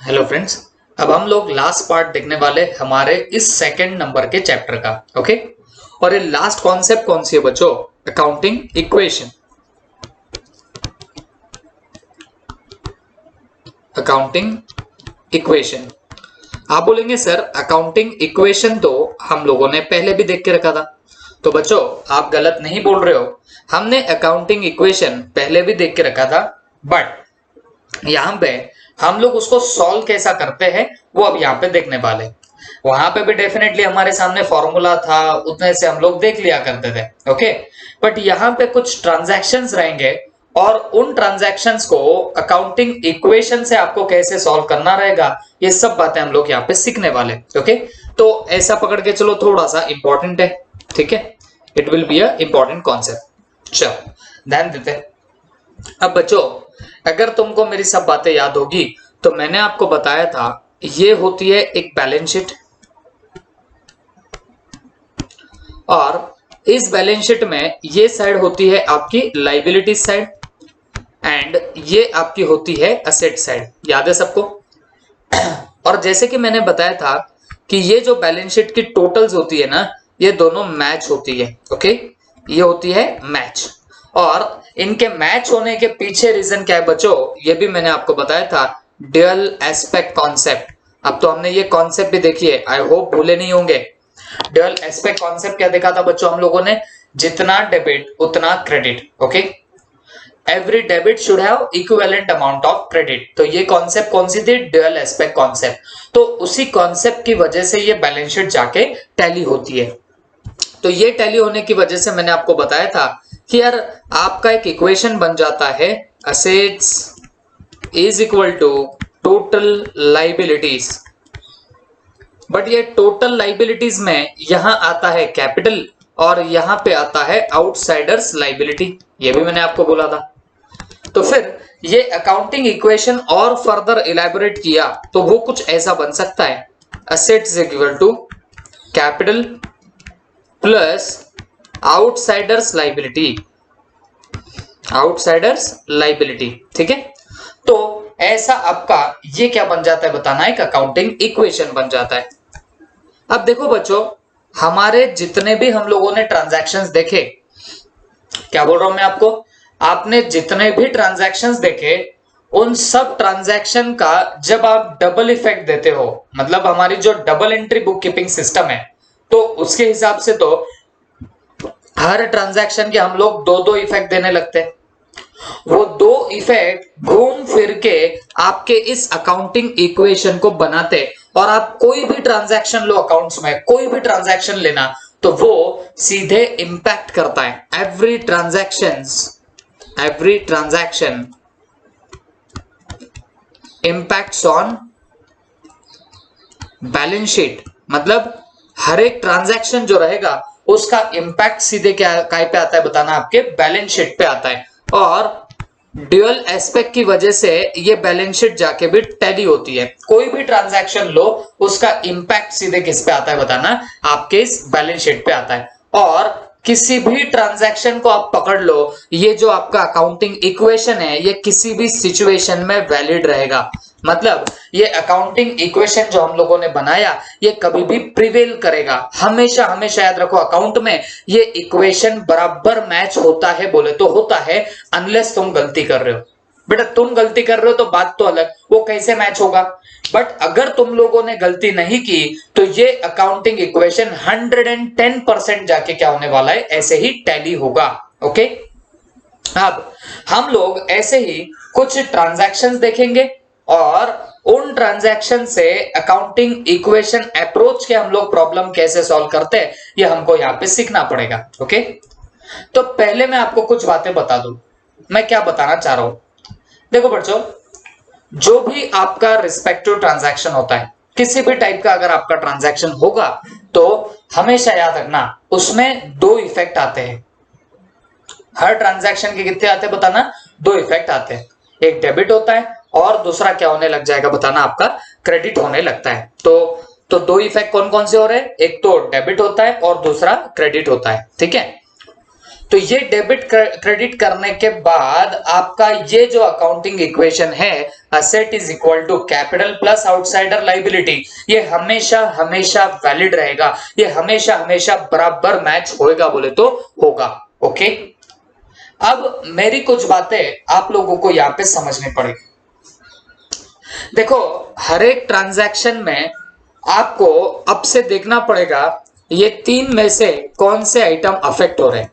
Hello friends. अब हम लोग लास्ट पार्ट देखने वाले हमारे इस सेकंड नंबर के चैप्टर का। ओके, और ये लास्ट कॉन्सेप्ट कौन सी है बच्चों? Accounting equation. Accounting equation. आप बोलेंगे सर अकाउंटिंग इक्वेशन तो हम लोगों ने पहले भी देख के रखा था। तो बच्चों आप गलत नहीं बोल रहे हो, हमने अकाउंटिंग इक्वेशन पहले भी देख के रखा था, बट यहां पे हम लोग उसको सॉल्व कैसा करते हैं वो अब यहाँ पे देखने वाले। वहां पे भी डेफिनेटली हमारे सामने फॉर्मूला था, उतने से हम लोग देख लिया करते थे। ओके, बट यहाँ पे कुछ ट्रांजैक्शंस रहेंगे और उन ट्रांजैक्शंस को अकाउंटिंग इक्वेशन से आपको कैसे सॉल्व करना रहेगा, ये सब बातें हम लोग यहाँ पे सीखने वाले। ओके, तो ऐसा पकड़ के चलो, थोड़ा सा इंपॉर्टेंट है, ठीक है, it will be a important concept. चलो ध्यान देते हैं। अब बच्चों अगर तुमको मेरी सब बातें याद होगी तो मैंने आपको बताया था ये होती है एक बैलेंस शीट, और इस बैलेंस शीट में ये साइड होती है आपकी लाइबिलिटी साइड एंड ये आपकी होती है असेट साइड। याद है सबको? और जैसे कि मैंने बताया था कि ये जो बैलेंस शीट की टोटल्स होती है ना, ये दोनों मैच होती है। ओके, ये होती है मैच, और इनके मैच होने के पीछे रीजन क्या है बच्चों, ये भी मैंने आपको बताया था, ड्यूअल एस्पेक्ट कॉन्सेप्ट। अब तो हमने ये कॉन्सेप्ट भी देखी है, आई होप भूले नहीं होंगे। ड्यूअल एस्पेक्ट कॉन्सेप्ट क्या देखा था बच्चों हम लोगों ने? जितना डेबिट उतना credit. Okay, every debit should have equivalent amount of credit. तो ये कॉन्सेप्ट कौन सी थी? Dual aspect concept. तो उसी कॉन्सेप्ट की वजह से ये बैलेंस शीट जाके टैली होती है। तो ये टैली होने की वजह से मैंने आपको बताया था कि यार आपका एक इक्वेशन बन जाता है, assets is equal to total liabilities. But ये टोटल लाइबिलिटीज में यहां आता है कैपिटल और यहां पे आता है आउटसाइडर्स लाइबिलिटी, ये भी मैंने आपको बोला था। तो फिर ये अकाउंटिंग इक्वेशन और फर्दर इलैबोरेट किया तो वो कुछ ऐसा बन सकता है, assets equal to capital plus outsiders liability, outsiders liability. ठीक है, तो ऐसा आपका ये क्या बन जाता है बताना, एक अकाउंटिंग इक्वेशन बन जाता है। अब देखो बच्चों, हमारे जितने भी हम लोगों ने ट्रांजैक्शंस देखे, क्या बोल रहा हूं मैं आपको, आपने जितने भी ट्रांजैक्शंस देखे उन सब ट्रांजैक्शन का जब आप डबल इफेक्ट देते हो, मतलब हमारी जो double entry book keeping system है, तो उसके हिसाब से तो हर ट्रांजैक्शन के हम लोग दो दो इफेक्ट देने लगते हैं। वो दो इफेक्ट घूम फिर के आपके इस अकाउंटिंग इक्वेशन को बनाते, और आप कोई भी ट्रांजैक्शन लो अकाउंट्स में, कोई भी ट्रांजैक्शन लेना तो वो सीधे इंपैक्ट करता है। Every transaction impacts on balance sheet, मतलब हर एक ट्रांजैक्शन जो रहेगा उसका इंपैक्ट सीधे क्या काय पे आता है बताना, आपके बैलेंस शीट पे आता है। और ड्यूअल एस्पेक्ट की वजह से ये बैलेंस शीट जाके भी टैली होती है। कोई भी ट्रांजैक्शन लो उसका इंपैक्ट सीधे किस पे आता है बताना, आपके इस बैलेंस शीट पे आता है। और किसी भी ट्रांजैक्शन को आप पकड़ लो, ये जो आपका अकाउंटिंग इक्वेशन है ये किसी भी सिचुएशन में वैलिड रहेगा। मतलब ये अकाउंटिंग इक्वेशन जो हम लोगों ने बनाया ये कभी भी प्रिवेल करेगा, हमेशा हमेशा याद रखो, अकाउंट में ये इक्वेशन बराबर मैच होता है, बोले तो होता है, अनलेस तुम गलती कर रहे हो। बेटा तुम गलती कर रहे हो तो बात तो अलग, वो कैसे मैच होगा, बट अगर तुम लोगों ने गलती नहीं की तो ये अकाउंटिंग इक्वेशन 110% जाके क्या होने वाला है, ऐसे ही टैली होगा। ओके, अब हम लोग ऐसे ही कुछ ट्रांजैक्शंस देखेंगे और उन ट्रांजैक्शन से अकाउंटिंग इक्वेशन अप्रोच के हम लोग प्रॉब्लम कैसे सॉल्व करते हैं ये हमको यहाँ पे सीखना पड़ेगा। ओके, तो पहले मैं आपको कुछ बातें बता दूं, मैं क्या बताना चाह रहा हूं। देखो बच्चों, जो भी आपका रिस्पेक्टिव ट्रांजैक्शन होता है, किसी भी टाइप का अगर आपका ट्रांजैक्शन होगा तो हमेशा याद रखना उसमें दो इफेक्ट आते हैं। हर ट्रांजैक्शन के कितने आते हैं बताना, दो इफेक्ट आते हैं, एक डेबिट होता है और दूसरा क्या होने लग जाएगा बताना, आपका क्रेडिट होने लगता है। तो दो इफेक्ट कौन कौन से हो रहे हैं, एक तो डेबिट होता है और दूसरा क्रेडिट होता है। ठीक है, तो ये डेबिट क्रेडिट करने के बाद आपका ये जो अकाउंटिंग इक्वेशन है, asset is equal to capital plus outsider liability, ये हमेशा हमेशा वैलिड रहेगा, ये हमेशा हमेशा बराबर मैच होएगा बोले तो होगा। ओके, अब मेरी कुछ बातें आप लोगों को यहां पे समझनी पड़ेगी। देखो, हर एक ट्रांजैक्शन में आपको अब से देखना पड़ेगा ये तीन में से कौन से आइटम अफेक्ट हो रहे हैं।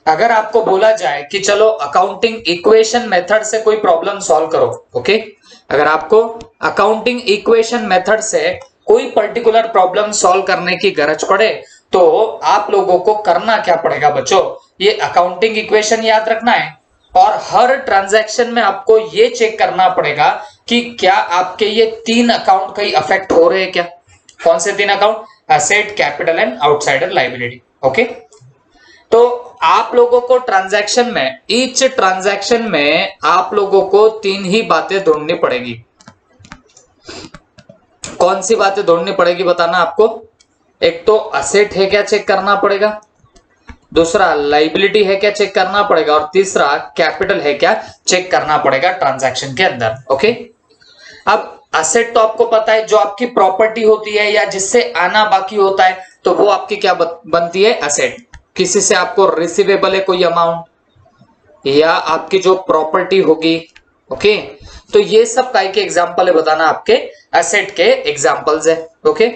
अगर आपको बोला जाए कि चलो अकाउंटिंग इक्वेशन मेथड से कोई प्रॉब्लम सॉल्व करो, ओके, अगर आपको अकाउंटिंग इक्वेशन मेथड से कोई पर्टिकुलर प्रॉब्लम सॉल्व करने की गरज पड़े तो आप लोगों को करना क्या पड़ेगा बच्चों, ये अकाउंटिंग इक्वेशन याद रखना है और हर ट्रांजैक्शन में आपको ये चेक करना पड़ेगा कि क्या आपके ये तीन अकाउंट कहीं अफेक्ट हो रहे हैं क्या। कौन से तीन account? Asset, capital and outsider liability. Okay, तो आप लोगों को ट्रांजैक्शन में, ईच ट्रांजैक्शन में आप लोगों को तीन ही बातें ढूंढनी पड़ेगी। कौन सी बातें ढूंढनी पड़ेगी बताना आपको? एक तो असेट है क्या चेक करना पड़ेगा, दूसरा लाइबिलिटी है क्या चेक करना पड़ेगा और तीसरा कैपिटल है क्या चेक करना पड़ेगा ट्रांजैक्शन के अंदर। ओके, अब असेट तो आपको पता है, जो आपकी प्रॉपर्टी होती है या जिससे आना बाकी होता है तो वो आपकी क्या बनती है? असेट। किसी से आपको रिसीवेबल है कोई अमाउंट या आपकी जो प्रॉपर्टी होगी। ओके, तो ये सब काय के एग्जांपल है बताना, आपके असेट के एग्जांपल्स है। ओके,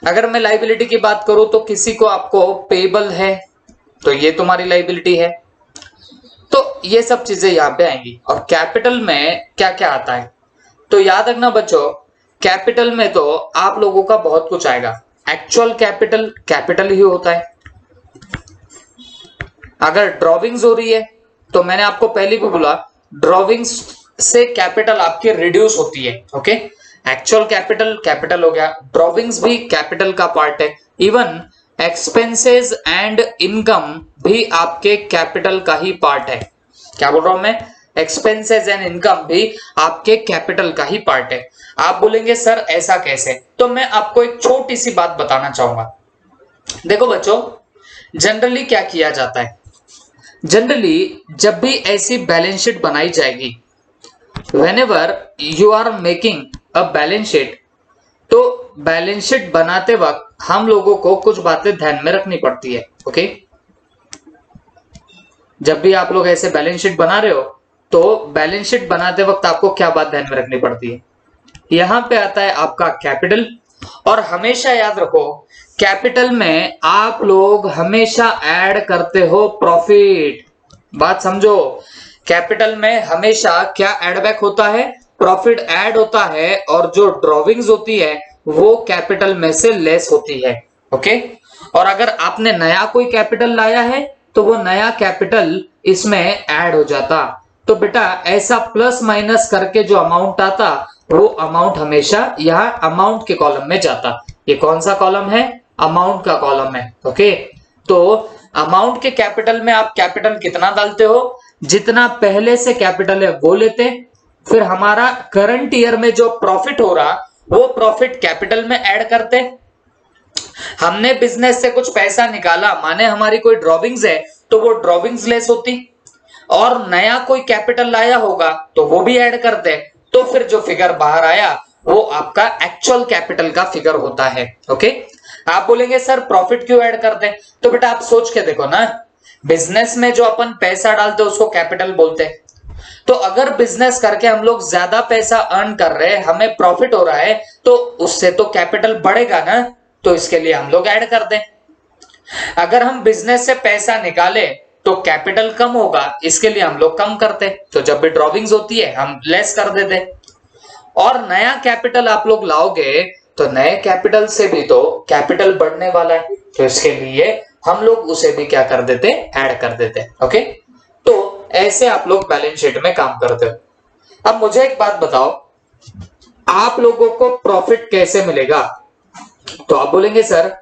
अगर मैं लाइबिलिटी की बात करूं तो किसी को आपको पेबल है तो ये तुम्हारी लाइबिलिटी है, तो ये सब चीजें यहां पे आएंगी। और कैपिटल में क्या क्या आता है तो याद रखना बच्चों, कैपिटल में तो आप लोगों का बहुत कुछ आएगा। एक्चुअल कैपिटल कैपिटल ही होता है। अगर ड्रॉविंग्स हो रही है तो मैंने आपको पहले भी बोला, ड्रॉविंग्स से कैपिटल आपकी रिड्यूस होती है। ओके, एक्चुअल कैपिटल कैपिटल हो गया, ड्रॉविंग्स भी कैपिटल का पार्ट है, इवन एक्सपेंसेस एंड इनकम भी आपके कैपिटल का ही पार्ट है। क्या बोल रहा हूं मैं? एक्सपेंसेस एंड इनकम भी आपके कैपिटल का ही पार्ट है। आप बोलेंगे सर ऐसा कैसे, तो मैं आपको एक छोटी सी बात बताना चाहूंगा। देखो बच्चों, जनरली क्या किया जाता है, जनरली जब भी ऐसी बैलेंस शीट बनाई जाएगी, whenever you are making a balance sheet, तो बैलेंस शीट बनाते वक्त हम लोगों को कुछ बातें ध्यान में रखनी पड़ती है। ओके, जब भी आप लोग ऐसे बैलेंस शीट बना रहे हो तो बैलेंस शीट बनाते वक्त आपको क्या बात ध्यान में रखनी पड़ती है? यहां पे आता है आपका कैपिटल, और हमेशा याद रखो कैपिटल में आप लोग हमेशा ऐड करते हो प्रॉफिट। बात समझो, कैपिटल में हमेशा क्या ऐड बैक होता है? प्रॉफिट ऐड होता है, और जो ड्रॉविंग्स होती है वो कैपिटल में से लेस होती है। ओके, और अगर आपने नया कोई कैपिटल लाया है तो वो नया कैपिटल इसमें ऐड हो जाता। तो बेटा ऐसा प्लस माइनस करके जो अमाउंट आता वो अमाउंट हमेशा यहाँ अमाउंट के कॉलम में जाता। ये कौन सा कॉलम है? अमाउंट का कॉलम है। ओके, तो अमाउंट के कैपिटल में आप कैपिटल कितना डालते हो? जितना पहले से कैपिटल है वो लेते, फिर हमारा करंट ईयर में जो प्रॉफिट हो रहा वो प्रॉफिट कैपिटल में ऐड करते। हमने बिजनेस से कुछ पैसा निकाला, माने हमारी कोई ड्रॉविंग्स है तो वो ड्रॉविंग्स लेस होती, और नया कोई कैपिटल लाया होगा तो वो भी ऐड करते, तो फिर जो फिगर बाहर आया वो आपका एक्चुअल कैपिटल का फिगर होता है। ओके, आप बोलेंगे सर प्रॉफिट क्यों ऐड करते हैं? तो बेटा आप सोच के देखो ना, बिजनेस में जो अपन पैसा डालते हैं उसको कैपिटल बोलते हैं। तो अगर बिजनेस करके हम लोग ज्यादा पैसा अर्न कर रहे हैं, हमें प्रॉफिट हो रहा है, तो उससे तो कैपिटल बढ़ेगा ना, तो इसके लिए हम लोग ऐड कर दें। अगर हम बिजनेस से पैसा निकाले तो कैपिटल कम होगा, इसके लिए हम लोग कम करते, तो जब भी ड्रॉविंग्स होती है हम लेस कर देते। और नया कैपिटल आप लोग लाओगे तो नए कैपिटल से भी तो कैपिटल बढ़ने वाला है, तो इसके लिए हम लोग उसे भी क्या कर देते? ऐड कर देते। ओके, तो ऐसे आप लोग बैलेंस शीट में काम करते हो। अब मुझे एक बात बताओ, आप लोगों को प्रॉफिट कैसे मिलेगा? तो आप बोलेंगे सर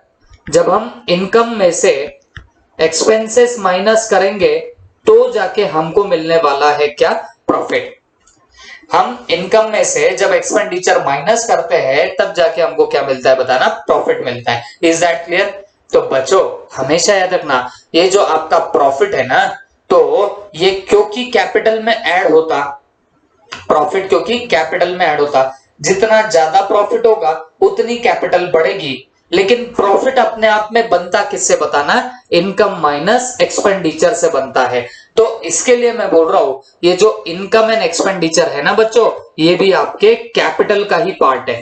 जब हम इनकम में से एक्सपेंसेस माइनस करेंगे तो जाके हमको मिलने वाला है क्या? प्रॉफिट। हम इनकम में से जब एक्सपेंडिचर माइनस करते हैं तब जाके हमको क्या मिलता है बताना? प्रॉफिट मिलता है। Is that clear? तो बच्चों हमेशा याद रखना, ये जो आपका प्रॉफिट है ना, तो ये क्योंकि कैपिटल में ऐड होता, प्रॉफिट क्योंकि कैपिटल में ऐड होता, जितना ज्यादा प्रॉफिट होगा उतनी कैपिटल बढ़ेगी। लेकिन प्रॉफिट अपने आप में बनता किससे बताना, इनकम माइनस एक्सपेंडिचर से बनता है। तो इसके लिए मैं बोल रहा हूं, ये जो इनकम एंड एक्सपेंडिचर है ना बच्चों, ये भी आपके कैपिटल का ही पार्ट है,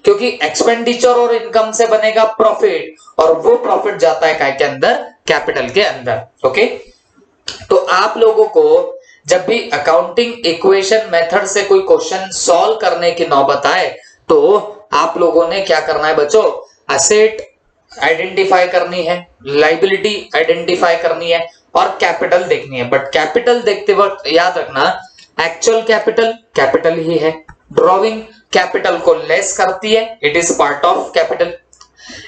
क्योंकि एक्सपेंडिचर और इनकम से बनेगा प्रॉफिट, और वो प्रॉफिट जाता है काय के अंदर, कैपिटल के अंदर। ओके, तो आप लोगों को जब भी अकाउंटिंग इक्वेशन मेथड से कोई क्वेश्चन सॉल्व करने की नौबत आए, तो आप लोगों ने क्या करना है बच्चों, असेट आइडेंटिफाई करनी है, लाइबिलिटी आइडेंटिफाई करनी है, और कैपिटल देखनी है। बट कैपिटल देखते वक्त याद रखना, एक्चुअल कैपिटल कैपिटल ही है, ड्रॉइंग कैपिटल को लेस करती है, it is part of capital.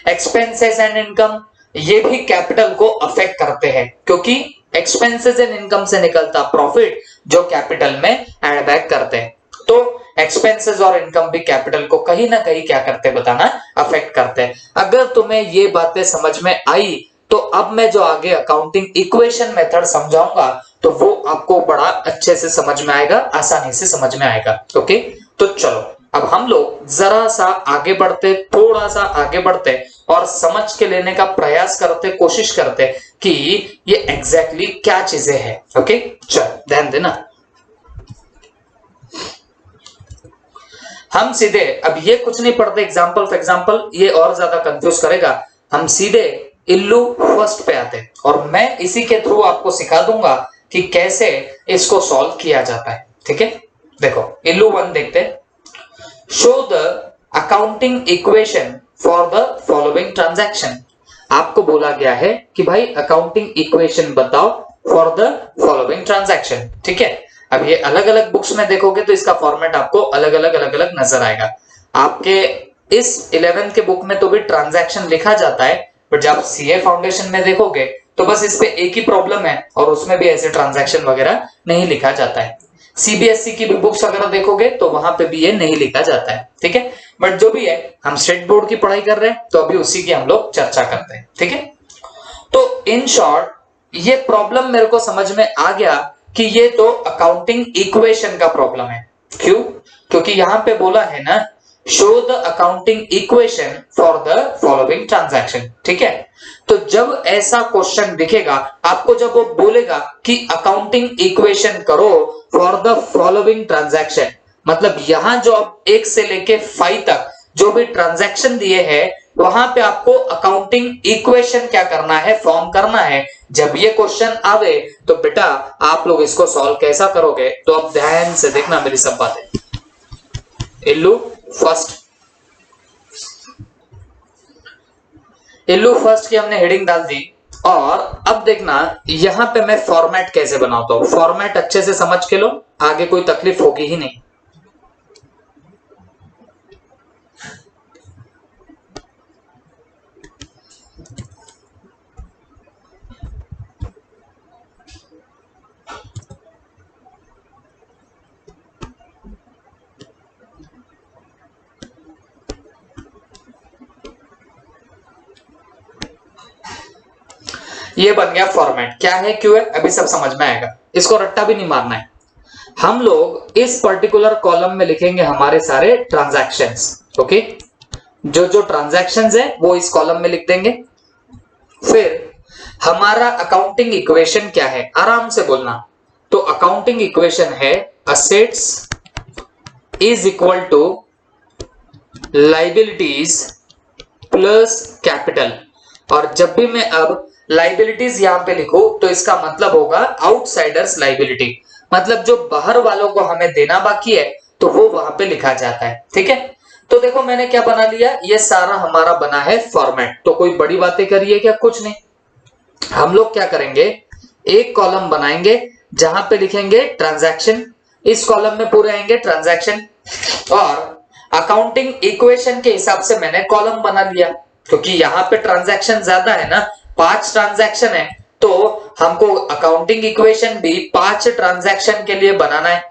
Expenses and income ये भी कैपिटल को अफेक्ट करते हैं, क्योंकि एक्सपेंसेस एंड इनकम से निकलता प्रॉफिट जो कैपिटल में ऐड बैक करते हैं। तो एक्सपेंसेस और इनकम भी कैपिटल को कहीं ना कहीं क्या करते हैं बताना, अफेक्ट करते हैं। अगर तुम्हें ये बातें समझ में आई, तो अब मैं जो आगे अकाउंटिंग इक्वेशन मेथड समझाऊंगा, तो वो आपको बड़ा अच्छे से समझ में आएगा, आसानी से समझ में आएगा। ओके, तो चलो अब हम लोग जरा सा आगे बढ़ते, थोड़ा सा आगे बढ़ते और समझ के लेने का प्रयास करते, कोशिश करते कि ये एग्जैक्टली क्या चीजें हैं। ओके, चल ध्यान देना। हम सीधे अब ये कुछ नहीं पढ़ते एग्जाम्पल फॉर एग्जाम्पल, ये और ज्यादा कंफ्यूज करेगा। हम सीधे इल्लू फर्स्ट पे आते हैं, और मैं इसी के थ्रू आपको सिखा दूंगा कि कैसे इसको सॉल्व किया जाता है। ठीक है, देखो इल्लू 1 देखते हैं। Show the accounting equation for the following transaction. आपको बोला गया है कि भाई अकाउंटिंग इक्वेशन बताओ फॉर द फॉलोइंग ट्रांजैक्शन। ठीक है, अब ये अलग अलग बुक्स में देखोगे तो इसका फॉर्मेट आपको अलग अलग नजर आएगा। आपके इस 11th के बुक में तो भी ट्रांजैक्शन लिखा जाता है, बट जब सीए फाउंडेशन में देखोगे तो बस इस पे एक ही प्रॉब्लम है, और उसमें भी ऐसे ट्रांजैक्शन वगैरह नहीं लिखा जाता है। सीबीएसई की भी बुक्स अगर देखोगे तो वहां पे भी ये नहीं लिखा जाता है। ठीक है, बट जो भी है, हम स्टेट बोर्ड की पढ़ाई कर रहे हैं, तो अभी उसी की हम लोग चर्चा करते हैं। ठीक है, तो इन शॉर्ट ये प्रॉब्लम मेरे को समझ में आ गया कि ये तो अकाउंटिंग इक्वेशन का प्रॉब्लम है। क्यों? क्योंकि यहां पे बोला है ना, show the accounting equation for the following transaction. ठीक है, तो जब ऐसा क्वेश्चन दिखेगा आपको, जब वो बोलेगा कि अकाउंटिंग इक्वेशन करो फॉर द फॉलोइंग ट्रांजैक्शन, मतलब यहां जो आप 1 से लेके 5 तक जो भी ट्रांजैक्शन दिए हैं, वहां पे आपको अकाउंटिंग इक्वेशन क्या करना है, फॉर्म करना है। जब ये क्वेश्चन आवे तो बेटा आप लोग इसको सॉल्व कैसा करोगे, तो अब ध्यान से देखना मेरी सब बातें। इल्लू फर्स्ट की हमने हेडिंग डाल दी, और अब देखना यहां पे मैं फॉर्मेट कैसे बनाता हूं। फॉर्मेट अच्छे से समझ के लो, आगे कोई तकलीफ होगी ही नहीं। ये बन गया फॉर्मेट। क्या है, क्यों है, अभी सब समझ में आएगा, इसको रट्टा भी नहीं मारना है। हम लोग इस पर्टिकुलर कॉलम में लिखेंगे हमारे सारे ट्रांजैक्शंस। ओके, जो जो ट्रांजैक्शंस है वो इस कॉलम में लिख देंगे। फिर हमारा अकाउंटिंग इक्वेशन क्या है, आराम से बोलना। तो अकाउंटिंग इक्वेशन है assets is equal to liabilities plus capital. और जब भी मैं अब लाइबिलिटीज यहां पे लिखूं तो इसका मतलब होगा आउटसाइडर्स लाइबिलिटी, मतलब जो बाहर वालों को हमें देना बाकी है तो वो वहां पे लिखा जाता है। ठीक है, तो देखो मैंने क्या बना लिया, ये सारा हमारा बना है फॉर्मेट। तो कोई बड़ी बातें करिए क्या, कुछ नहीं। हम लोग क्या करेंगे, एक कॉलम बनाएंगे जहां पे लिखेंगे ट्रांजैक्शन, इस कॉलम में पूरे आएंगे ट्रांजैक्शन, और अकाउंटिंग इक्वेशन के हिसाब से मैंने कॉलम बना लिया, क्योंकि यहां पे ट्रांजैक्शन ज्यादा है ना, 5 ट्रांजैक्शन है, तो हमको अकाउंटिंग इक्वेशन भी 5 ट्रांजैक्शन के लिए बनाना है।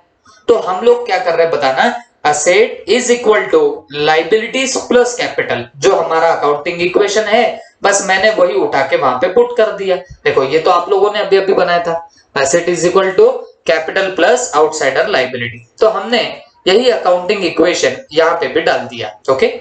तो हम लोग क्या कर रहे हैं बताना, asset is equal to liabilities plus capital, जो हमारा अकाउंटिंग इक्वेशन है बस मैंने वही उठा के वहां पे पुट कर दिया। देखो ये तो आप लोगों ने अभी अभी बनाया था, asset is equal to capital plus outsider liability, तो हमने यही अकाउंटिंग इक्वेशन यहाँ पे भी डाल दिया। ओके,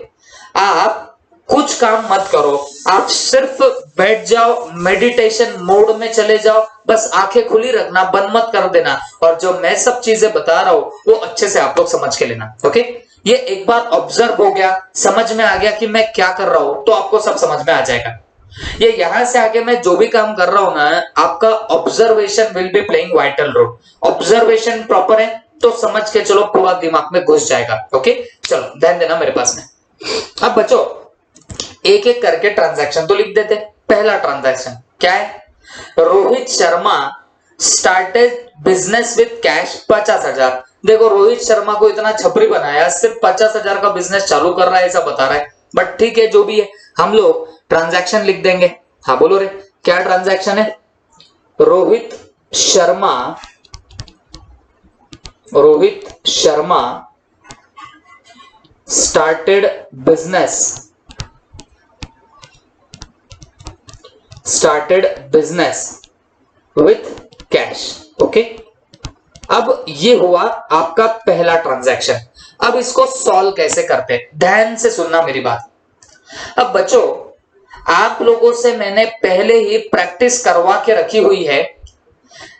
आप कुछ काम मत करो, आप सिर्फ बैठ जाओ, मेडिटेशन मोड में चले जाओ, बस आंखें खुली रखना, बंद मत कर देना, और जो मैं सब चीजें बता रहा हूं वो अच्छे से आप लोग समझ के लेना। ओके, ये एक बार ऑब्जर्व हो गया, समझ में आ गया कि मैं क्या कर रहा हूं, तो आपको सब समझ में आ जाएगा। ये यहां से आगे मैं जो भी काम कर रहा हूं ना, आपका observation will be playing vital role. Observation proper है तो समझ के चलो, पूरा दिमाग में घुस जाएगा। ओके, चलो ध्यान देना मेरे पास में। अब बच्चों एक एक करके ट्रांजैक्शन तो लिख देते। पहला ट्रांजैक्शन क्या है? Rohit Sharma started business with cash 50,000। देखो रोहित शर्मा को इतना छपरी बनाया, सिर्फ 50,000 का बिजनेस चालू कर रहा है ऐसा बता रहा है, बट ठीक है जो भी है, हम लोग ट्रांजैक्शन लिख देंगे। हाँ बोलो रे, क्या ट्रांजैक्शन है? Rohit Sharma started business with cash. Okay, अब ये हुआ आपका पहला ट्रांजैक्शन। अब इसको सॉल्व कैसे करते हैं, ध्यान से सुनना मेरी बात। अब बच्चों आप लोगों से मैंने पहले ही प्रैक्टिस करवा के रखी हुई है,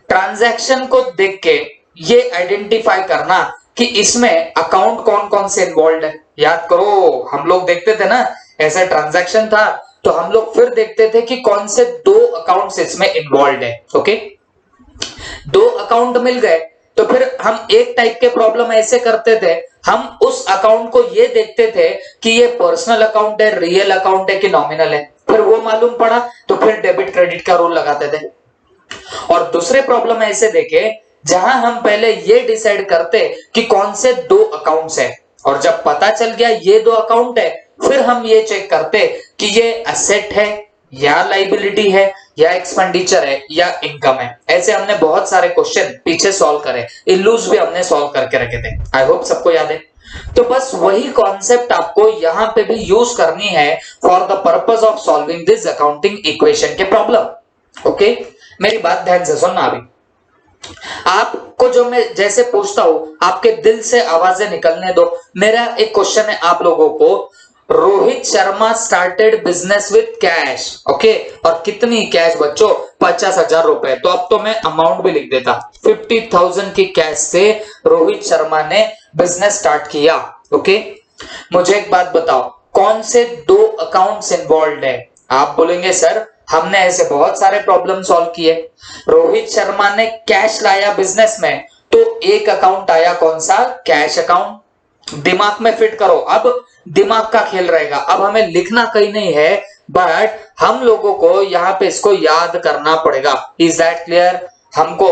ट्रांजैक्शन को देख के ये आइडेंटिफाई करना कि इसमें अकाउंट कौन कौन से इन्वॉल्व है। याद करो हम लोग देखते थे ना, ऐसा ट्रांजैक्शन था तो हम लोग फिर देखते थे कि कौन से दो अकाउंट्स इसमें इन्वॉल्व है। ओके, दो अकाउंट मिल गए तो फिर हम एक टाइप के प्रॉब्लम ऐसे करते थे, हम उस अकाउंट को ये देखते थे कि ये पर्सनल अकाउंट है, रियल अकाउंट है कि नॉमिनल है, फिर वो मालूम पड़ा तो फिर डेबिट क्रेडिट का रूल लगाते थे। और दूसरे प्रॉब्लम ऐसे देखे जहां हम पहले ये डिसाइड करते कि कौन से दो अकाउंट्स है, और जब पता चल गया ये दो अकाउंट है, फिर हम ये चेक करते कि ये एसेट है या लाइबिलिटी है या एक्सपेंडिचर है या इनकम है। ऐसे हमने बहुत सारे क्वेश्चन पीछे सॉल्व करे, इल्लूज भी हमने सॉल्व करके रखे थे। आई होप सबको याद है। तो बस वही कॉन्सेप्ट आपको यहां पे भी यूज करनी है for the purpose of solving this accounting equation के प्रॉब्लम। ओके, मेरी बात ध्यान से सुनना। अभी आपको जो मैं जैसे पूछता हूं आपके दिल से आवाजें निकलने दो। मेरा एक क्वेश्चन है आप लोगों को, Rohit Sharma started business with cash. Okay, और कितनी कैश बच्चों? 50,000 रुपए। तो अब तो मैं अमाउंट भी लिख देता, 50,000 की कैश से रोहित शर्मा ने बिजनेस स्टार्ट किया। ओके, मुझे एक बात बताओ, कौन से दो अकाउंट्स इन्वॉल्व है? आप बोलेंगे सर हमने ऐसे बहुत सारे प्रॉब्लम सॉल्व किए, रोहित शर्मा ने कैश लाया बिजनेस में तो एक अकाउंट आया, कौन सा? Cash account. दिमाग में फिट करो, अब दिमाग का खेल रहेगा। अब हमें लिखना कहीं नहीं है, बट हम लोगों को यहाँ पे इसको याद करना पड़ेगा। Is that clear? हमको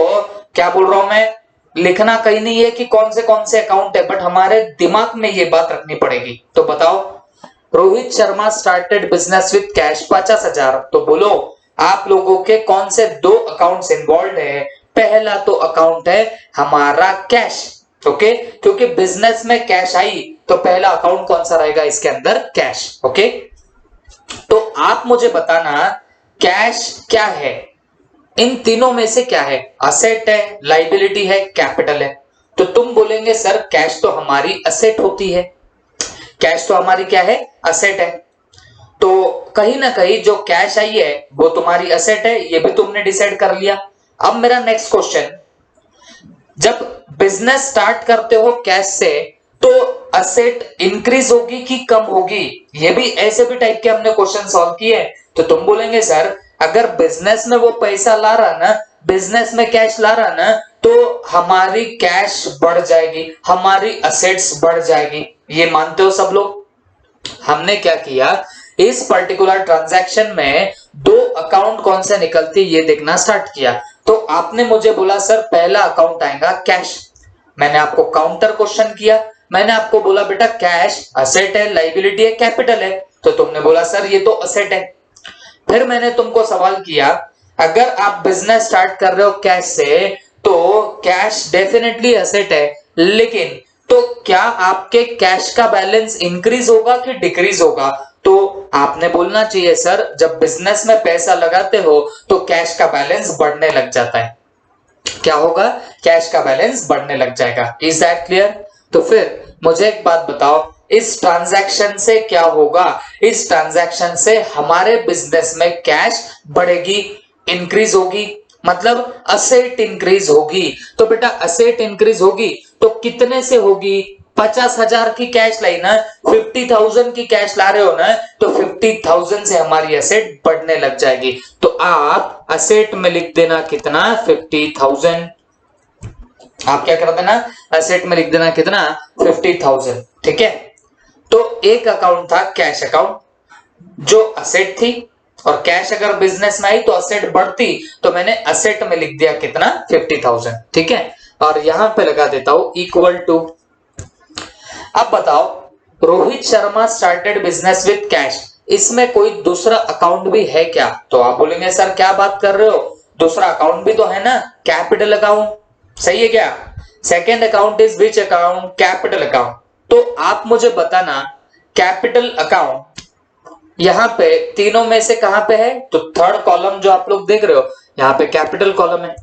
क्या बोल रहा हूं मैं, लिखना कहीं नहीं है कि कौन से अकाउंट है, बट हमारे दिमाग में ये बात रखनी पड़ेगी। तो बताओ, Rohit Sharma started business with cash 50,000। तो बोलो आप लोगों के कौन से दो अकाउंट्स इन्वॉल्व है? पहला तो अकाउंट है हमारा कैश। ओके, क्योंकि बिजनेस में कैश आई तो पहला अकाउंट कौन सा रहेगा इसके अंदर? कैश। ओके, तो आप मुझे बताना कैश क्या है, इन तीनों में से क्या है? असेट है, लाइबिलिटी है, कैपिटल है। तो तुम बोलेंगे सर कैश तो हमारी असेट होती है, कैश तो हमारी क्या है? असेट है। तो कहीं ना कहीं जो कैश आई है वो तुम्हारी असेट है, ये भी तुमने डिसाइड कर लिया। अब मेरा नेक्स्ट क्वेश्चन, जब बिजनेस स्टार्ट करते हो कैश से तो असेट इंक्रीज होगी कि कम होगी? ये भी ऐसे भी टाइप के हमने क्वेश्चन सॉल्व किए। तो तुम बोलेंगे सर अगर बिजनेस में वो पैसा ला रहा ना, बिजनेस में कैश ला रहा ना, तो हमारी कैश बढ़ जाएगी, हमारी असेट्स बढ़ जाएगी। ये मानते हो सब लोग? हमने क्या किया, इस पर्टिकुलर ट्रांजैक्शन में दो अकाउंट कौन से निकलती ये देखना स्टार्ट किया। तो आपने मुझे बोला सर पहला अकाउंट आएगा कैश। मैंने आपको काउंटर क्वेश्चन किया, मैंने आपको बोला बेटा कैश असेट है, लाइबिलिटी है, कैपिटल है। तो तुमने बोला सर ये तो असेट है। फिर मैंने तुमको सवाल किया, अगर आप बिजनेस स्टार्ट कर रहे हो कैश से तो कैश डेफिनेटली असेट है, लेकिन तो क्या आपके कैश का बैलेंस इंक्रीज होगा कि डिक्रीज होगा? तो आपने बोलना चाहिए सर जब बिजनेस में पैसा लगाते हो तो कैश का बैलेंस बढ़ने लग जाता है। क्या होगा? कैश का बैलेंस बढ़ने लग जाएगा। Is that clear? तो फिर मुझे एक बात बताओ, इस ट्रांजैक्शन से क्या होगा? इस ट्रांजैक्शन से हमारे बिजनेस में कैश बढ़ेगी, इंक्रीज होगी, मतलब असेट इंक्रीज होगी। तो बेटा असेट इंक्रीज होगी तो कितने से होगी? 50,000 की कैश लाई ना, 50,000 की कैश ला रहे हो ना, तो 50,000 से हमारी असेट बढ़ने लग जाएगी। तो आप असेट में लिख देना कितना? 50,000। आप क्या कर देना? असेट में लिख देना कितना? 50,000। ठीक है। तो एक अकाउंट था कैश अकाउंट जो असेट थी, और कैश अगर बिजनेस में आई तो असेट बढ़ती, तो मैंने असेट में लिख दिया कितना? 50,000। ठीक है। और यहां पे लगा देता हूं इक्वल टू। अब बताओ, Rohit Sharma started business with cash, इसमें कोई दूसरा अकाउंट भी है क्या? तो आप बोलेंगे सर क्या बात कर रहे हो, दूसरा अकाउंट भी तो है ना, कैपिटल अकाउंट। सही है क्या? Second account is which account? Capital account. तो आप मुझे बताना कैपिटल अकाउंट यहां पे तीनों में से कहां पे है? तो थर्ड कॉलम जो आप लोग देख रहे हो यहां पे कैपिटल कॉलम है।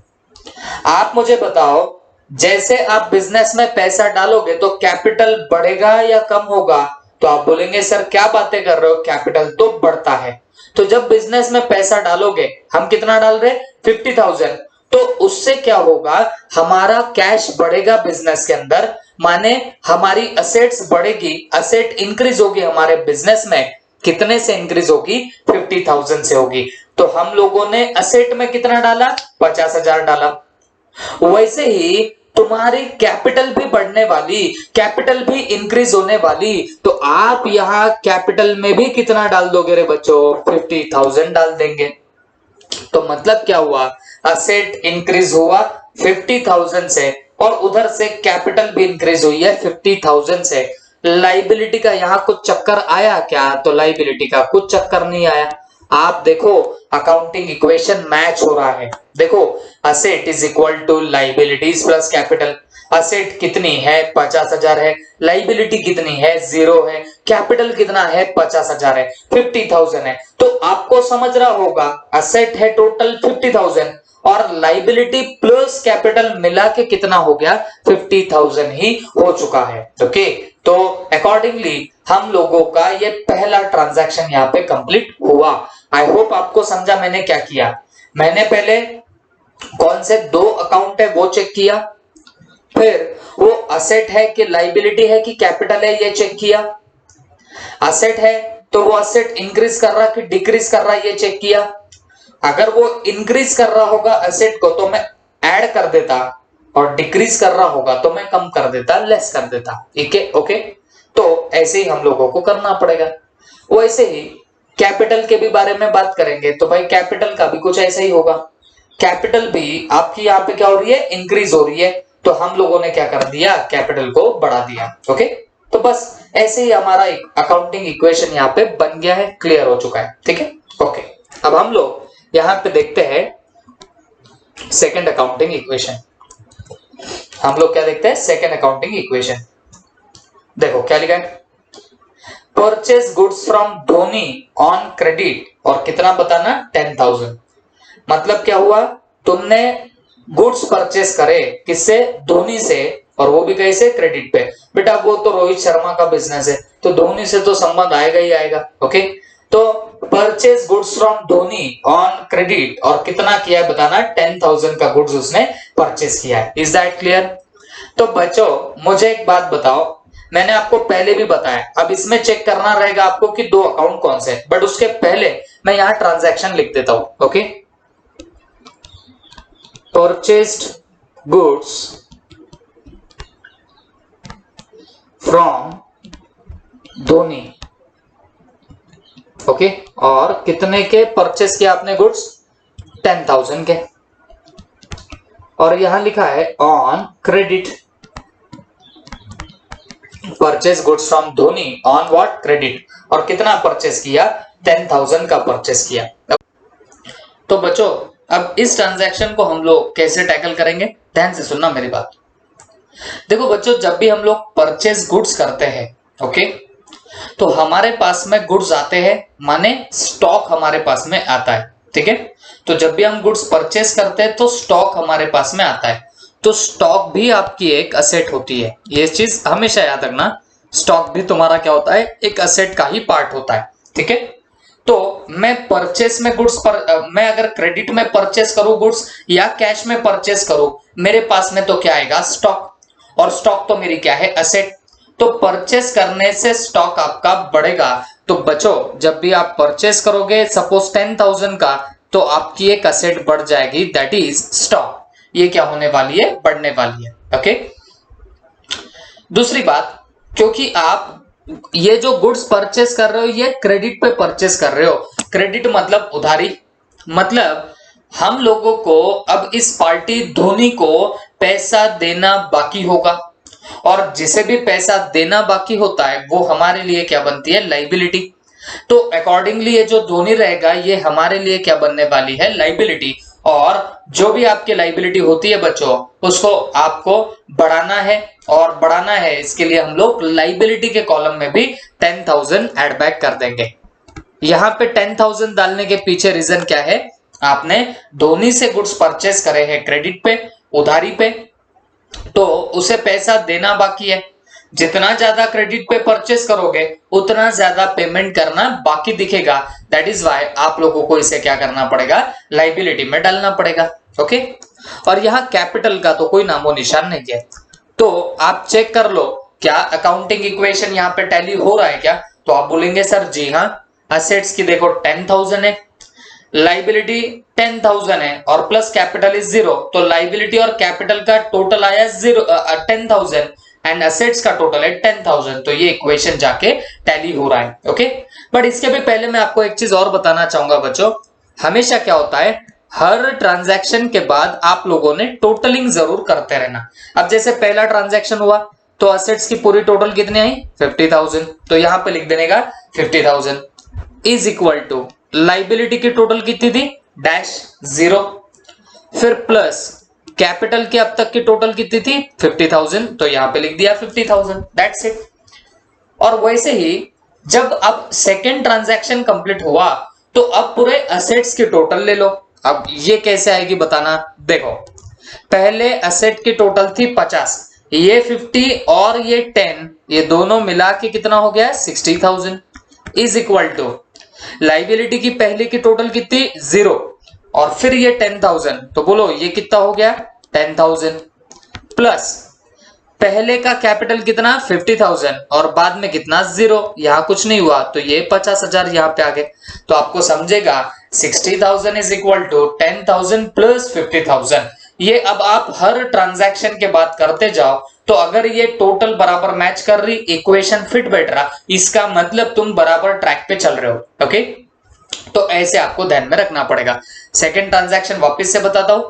आप मुझे बताओ, जैसे आप बिजनेस में पैसा डालोगे तो कैपिटल बढ़ेगा या कम होगा? तो आप बोलेंगे सर क्या बातें कर रहे हो, कैपिटल तो बढ़ता है। तो जब बिजनेस में पैसा डालोगे, हम कितना डाल रहे? 50,000। तो उससे क्या होगा? हमारा कैश बढ़ेगा बिजनेस के अंदर, माने हमारी असेट्स बढ़ेगी, असेट इंक्रीज होगी हमारे बिजनेस में। कितने से इंक्रीज होगी? 50,000 से होगी। तो हम लोगों ने असेट में कितना डाला? 50,000 डाला। वैसे ही तुम्हारी कैपिटल भी बढ़ने वाली, कैपिटल भी इंक्रीज होने वाली, तो आप यहां कैपिटल में भी कितना डाल दोगे रे बच्चों? 50,000 डाल देंगे। तो मतलब क्या हुआ? असेट इंक्रीज हुआ 50,000 से, और उधर से कैपिटल भी इंक्रीज हुई है 50,000 से। लाइबिलिटी का यहां कुछ चक्कर आया क्या? तो लाइबिलिटी का कुछ चक्कर नहीं आया। आप देखो अकाउंटिंग इक्वेशन मैच हो रहा है। देखो asset is equal to liabilities plus capital. Asset कितनी है? 50,000 है। लाइबिलिटी कितनी है? 0 है। कैपिटल कितना है? 50,000 है। 50,000 है। तो आपको समझ रहा होगा असेट है टोटल 50,000 और लाइबिलिटी प्लस कैपिटल मिला के कितना हो गया? 50,000 ही हो चुका है। ओके। तो अकॉर्डिंगली हम लोगों का ये पहला ट्रांजैक्शन यहाँ पे कंप्लीट हुआ। आई होप आपको समझा मैंने क्या किया। मैंने पहले कौन से दो अकाउंट है वो चेक किया, फिर वो असेट है कि लाइबिलिटी है कि कैपिटल है ये चेक किया। असेट है तो वो असेट इंक्रीज कर रहा कि डिक्रीज कर रहा ये चेक किया। अगर वो इंक्रीज कर रहा होगा असेट को तो मैं ऐड कर देता, और डिक्रीज कर रहा होगा तो मैं कम कर देता, लेस कर देता। ठीक है। ओके। तो ऐसे ही हम लोगों को करना पड़ेगा। वैसे ही कैपिटल के भी बारे में बात करेंगे तो भाई कैपिटल का भी कुछ ऐसा ही होगा। कैपिटल भी आपकी यहाँ पे क्या हो रही है? इंक्रीज हो रही है। तो हम लोगों ने क्या कर दिया? कैपिटल को बढ़ा दिया। ओके। तो बस ऐसे ही हमारा अकाउंटिंग इक्वेशन यहाँ पे बन गया है, क्लियर हो चुका है। ठीक है। ओके। अब हम लोग यहाँ पे देखते हैं सेकेंड अकाउंटिंग इक्वेशन। हम लोग क्या देखते हैं? Second accounting equation. देखो क्या लिखा है? Purchase goods from Dhoni on credit, और कितना बताना? 10,000। मतलब क्या हुआ? तुमने गुड्स परचेस करे किससे? धोनी से, और वो भी कैसे? क्रेडिट पे। बेटा वो तो रोहित शर्मा का बिजनेस है तो धोनी से तो संबंध आएगा ही आएगा। ओके। तो purchase goods from Dhoni on credit, और कितना किया है बताना? 10,000 का गुड्स उसने परचेस किया है। Is that clear? तो बच्चों मुझे एक बात बताओ, मैंने आपको पहले भी बताया, अब इसमें चेक करना रहेगा आपको कि दो अकाउंट कौन से, बट उसके पहले मैं यहां ट्रांजैक्शन लिख देता हूं। Okay. Purchased goods from Dhoni. Okay. और कितने के परचेस किया आपने गुड्स? 10,000 के। और यहां लिखा है on credit, purchase goods from Dhoni on what? Credit. और कितना परचेस किया? 10,000 का परचेस किया। तो बच्चों अब इस ट्रांजैक्शन को हम लोग कैसे टैकल करेंगे? ध्यान से सुनना मेरी बात। देखो बच्चों, जब भी हम लोग परचेज गुड्स करते हैं, ओके, तो हमारे पास में गुड्स आते हैं, माने स्टॉक हमारे पास में आता है, ठीक है। तो जब भी हम गुड्स परचेज करते हैं तो स्टॉक हमारे पास में आता है, तो स्टॉक भी आपकी एक असेट होती है। ये चीज हमेशा याद रखना, स्टॉक भी तुम्हारा क्या होता है, एक असेट का ही पार्ट होता है, ठीक है। तो मैं परचेस में गुड्स पर मैं अगर क्रेडिट में परचेस करूं गुड्स या कैश में परचेस करूं, मेरे पास में तो क्या आएगा, स्टॉक, और स्टॉक तो मेरी क्या है, असेट। तो परचेस करने से स्टॉक आपका बढ़ेगा। तो बच्चों, जब भी आप परचेस करोगे सपोज 10,000 का, तो आपकी एक असेट बढ़ जाएगी, दैट इज स्टॉक। ये क्या होने वाली है, बढ़ने वाली है, ओके। दूसरी बात, क्योंकि आप ये जो गुड्स परचेस कर रहे हो ये क्रेडिट पे परचेस कर रहे हो, क्रेडिट मतलब उधारी, मतलब हम लोगों को अब इस पार्टी धोनी को पैसा देना बाकी होगा, और जिसे भी पैसा देना बाकी होता है वो हमारे लिए क्या बनती है, लाइबिलिटी। तो अकॉर्डिंगली ये जो धोनी रहेगा ये हमारे लिए क्या बनने वाली है, लाइबिलिटी। और जो भी आपकी लाइबिलिटी होती है बच्चों, उसको आपको बढ़ाना है, और बढ़ाना है इसके लिए हम लोग लाइबिलिटी के कॉलम में भी 10,000 ऐड बैक कर देंगे। यहां पे 10,000 डालने के पीछे रीजन क्या है, आपने धोनी से गुड्स परचेस करे हैं क्रेडिट पे, उधारी पे, तो उसे पैसा देना बाकी है। जितना ज्यादा क्रेडिट पे परचेस करोगे उतना ज्यादा पेमेंट करना बाकी दिखेगा, दैट इज वाई आप लोगों को इसे क्या करना पड़ेगा, लाइबिलिटी में डालना पड़ेगा, ओके। और यहाँ कैपिटल का तो कोई नामो निशान नहीं है, तो आप चेक कर लो क्या अकाउंटिंग इक्वेशन यहाँ पे टैली हो रहा है क्या, तो आप बोलेंगे सर जी हाँ, असेट्स की देखो 10,000 है, लाइबिलिटी 10,000 है, और प्लस कैपिटल इज 0, तो लाइबिलिटी और कैपिटल का टोटल आया 10,000 एंड असेट्स का टोटल है 10,000, तो ये इक्वेशन जाके टैली हो रहा है, ओके। बट इसके भी पहले मैं आपको एक चीज और बताना चाहूंगा बच्चों, हमेशा क्या होता है, हर ट्रांजैक्शन के बाद आप लोगों ने टोटलिंग जरूर करते रहना। अब जैसे पहला ट्रांजैक्शन हुआ तो असेट्स की पूरी टोटल कितनी आई, 50,000, तो यहां पे लिख देने का 50,000 इज इक्वल टू लाइबिलिटी की टोटल कितनी थी, डैश 0, फिर प्लस कैपिटल की अब तक की टोटल कितनी थी, 50,000, तो यहां पे लिख दिया 50,000, दैट्स इट। और वैसे ही जब अब सेकेंड ट्रांजैक्शन कंप्लीट हुआ तो अब पूरे असेट्स की टोटल ले लो। अब ये कैसे आएगी बताना, देखो पहले असेट की टोटल थी 50, ये 50 और ये 10, ये दोनों मिला के कितना हो गया, 60,000 इज इक्वल टू लाइबिलिटी की पहले की टोटल कितनी, 0, और फिर ये 10,000, तो बोलो ये कितना हो गया, 10,000 प्लस पहले का कैपिटल कितना 50,000 और बाद में कितना 0, यहां कुछ नहीं हुआ तो ये 50,000 यहां पे आ गए। तो आपको समझेगा 60,000 इज इक्वल टू 10,000 प्लस 50,000। ये अब आप हर ट्रांजैक्शन के बाद करते जाओ, तो अगर ये टोटल बराबर मैच कर रही, इक्वेशन फिट बैठ रहा, इसका मतलब तुम बराबर ट्रैक पे चल रहे हो, ओके। तो ऐसे आपको ध्यान में रखना पड़ेगा। सेकेंड ट्रांजैक्शन वापस से बताता हूं,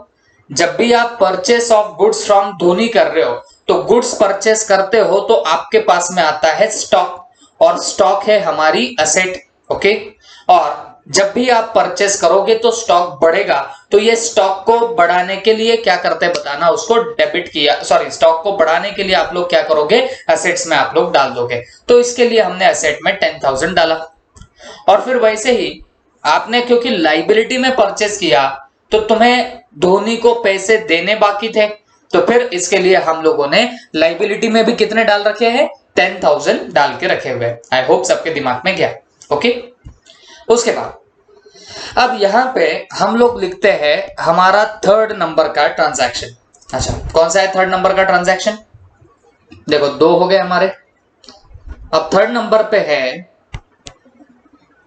जब भी आप purchase of goods from Dhoni कर रहे हो तो गुड्स परचेस करते हो तो आपके पास में आता है स्टॉक, और स्टॉक है हमारी असेट, ओके। और जब भी आप परचेस करोगे तो स्टॉक बढ़ेगा, तो ये स्टॉक को बढ़ाने के लिए क्या करते हैं बताना, उसको डेबिट किया, सॉरी स्टॉक को बढ़ाने के लिए आप लोग क्या करोगे, असेट्स में आप लोग डाल दोगे। तो इसके लिए हमने असेट में 10,000 डाला, और फिर वैसे ही आपने क्योंकि लाइबिलिटी में परचेस किया तो तुम्हें धोनी को पैसे देने बाकी थे, तो फिर इसके लिए हम लोगों ने लाइबिलिटी में भी कितने डाल रखे हैं, 10,000 डाल के रखे हुए। आई होप सबके दिमाग में गया, ओके। उसके बाद अब यहां पे हम लोग लिखते हैं हमारा थर्ड नंबर का ट्रांजैक्शन। अच्छा कौन सा है थर्ड नंबर का ट्रांजैक्शन, देखो 2 हो गए हमारे। अब थर्ड नंबर पे है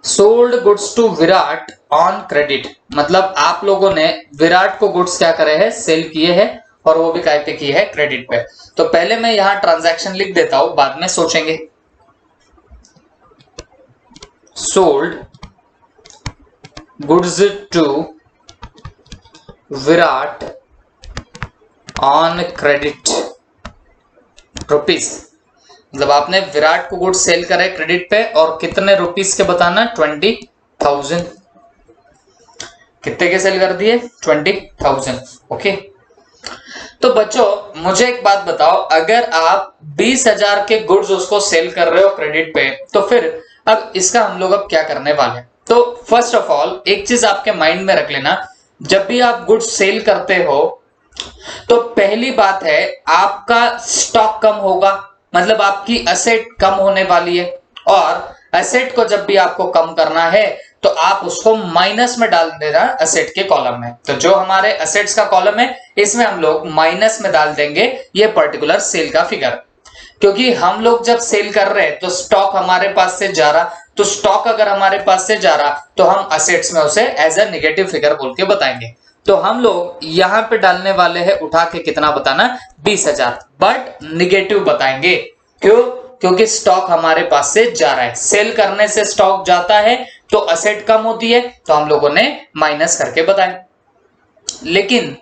sold goods to Virat on credit, मतलब आप लोगों ने विराट को गुड्स क्या करे हैं, सेल किए हैं, और वो भी काय पे की है, क्रेडिट पे। तो पहले मैं यहां ट्रांजैक्शन लिख देता हूं, बाद में सोचेंगे। Sold goods to Virat on credit rupees, मतलब आपने विराट को गुड्स सेल करे क्रेडिट पे, और कितने रुपीस के बताना, 20,000। कितने के सेल कर दिए, 20,000, ओके। तो बच्चों मुझे एक बात बताओ, अगर आप 20,000 के गुड्स उसको सेल कर रहे हो क्रेडिट पे, तो फिर अब इसका हम लोग अब क्या करने वाले हैं? तो फर्स्ट ऑफ ऑल एक चीज आपके माइंड में रख लेना, जब भी आप गुड्स सेल करते हो तो पहली बात है आपका स्टॉक कम होगा, मतलब आपकी एसेट कम होने वाली है। और एसेट को जब भी आपको कम करना है तो आप उसको माइनस में डाल देना एसेट के कॉलम में। तो जो हमारे एसेट्स का कॉलम है इसमें हम लोग माइनस में डाल देंगे ये पर्टिकुलर सेल का फिगर, क्योंकि हम लोग जब सेल कर रहे हैं तो स्टॉक हमारे पास से जा रहा, तो स्टॉक अगर हमारे पास से जा रहा तो हम एसेट्स में उसे एज ए नेगेटिव फिगर बोल के बताएंगे। तो हम लोग यहां पे डालने वाले हैं उठा के कितना बताना, 20,000, बट निगेटिव बताएंगे। क्यों? क्योंकि स्टॉक हमारे पास से जा रहा है, सेल करने से स्टॉक जाता है तो एसेट कम होती है, तो हम लोगों ने माइनस करके बताया। लेकिन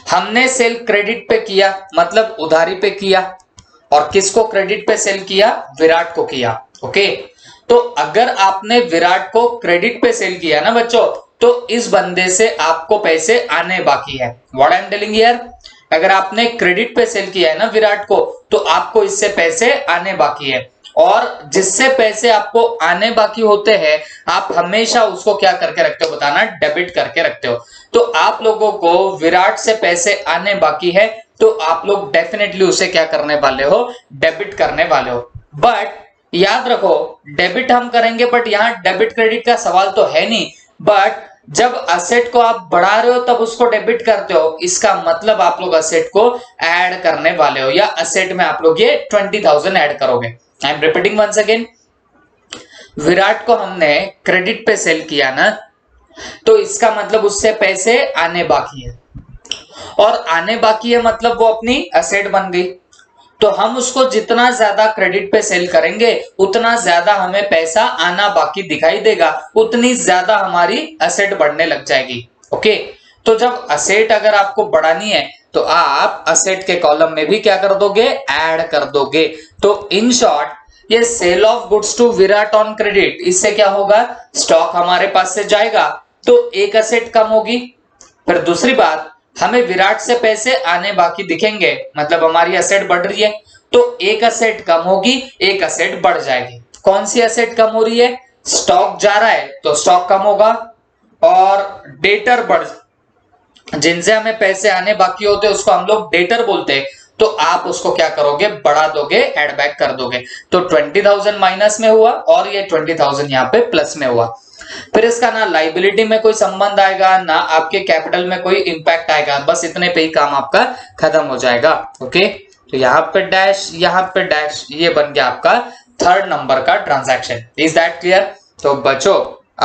हमने सेल क्रेडिट पे किया, मतलब उधारी पे किया, और किसको क्रेडिट पे सेल किया? विराट को किया। ओके, तो अगर आपने विराट को क्रेडिट पे सेल किया ना बच्चों, तो इस बंदे से आपको पैसे आने बाकी है। What I am telling here, अगर आपने क्रेडिट पे सेल किया है ना विराट को, तो आपको इससे पैसे आने बाकी है, और जिससे पैसे आपको आने बाकी होते हैं आप हमेशा उसको क्या करके रखते हो बताना, डेबिट करके रखते हो। तो आप लोगों को विराट से पैसे आने बाकी है तो आप लोग डेफिनेटली उसे क्या करने वाले हो, डेबिट करने वाले हो। बट याद रखो डेबिट हम करेंगे, बट यहाँ डेबिट क्रेडिट का सवाल तो है नहीं, बट जब असेट को आप बढ़ा रहे हो तब उसको डेबिट करते हो, इसका मतलब आप लोग असेट को ऐड करने वाले हो, या असेट में आप लोग ये 20,000 ऐड करोगे। I am repeating once again, Virat को हमने क्रेडिट पे सेल किया ना, तो इसका मतलब उससे पैसे आने बाकी है, और आने बाकी है मतलब वो अपनी एसेट बन गई। तो हम उसको जितना ज्यादा क्रेडिट पे सेल करेंगे उतना ज्यादा हमें पैसा आना बाकी दिखाई देगा, उतनी ज्यादा हमारी एसेट बढ़ने लग जाएगी। ओके, तो जब एसेट अगर आपको बढ़ानी है तो आप एसेट के कॉलम में भी क्या कर दोगे, ऐड कर दोगे। तो इन शॉर्ट ये sale of goods to Virat on credit, इससे क्या होगा, स्टॉक हमारे पास से जाएगा तो एक एसेट कम होगी। फिर दूसरी बात, हमें विराट से पैसे आने बाकी दिखेंगे, मतलब हमारी एसेट बढ़ रही है, तो एक एसेट कम होगी एक एसेट बढ़ जाएगी। कौन सी एसेट कम हो रही है? स्टॉक जा रहा है तो स्टॉक कम होगा, और डेटर बढ़, जिनसे हमें पैसे आने बाकी होते हैं उसको हम लोग डेटर बोलते हैं, तो आप उसको क्या करोगे, बढ़ा दोगे, एड बैक कर दोगे। तो 20,000 माइनस में हुआ और ये 20,000 यहाँ पे प्लस में हुआ। फिर इसका ना लाइबिलिटी में कोई संबंध आएगा ना आपके कैपिटल में कोई इंपैक्ट आएगा, बस इतने पे ही काम आपका खत्म हो जाएगा। ओके, तो यहाँ पे डैश, यहाँ पे डैश, ये बन गया आपका थर्ड नंबर का ट्रांजैक्शन। Is that clear? तो बच्चों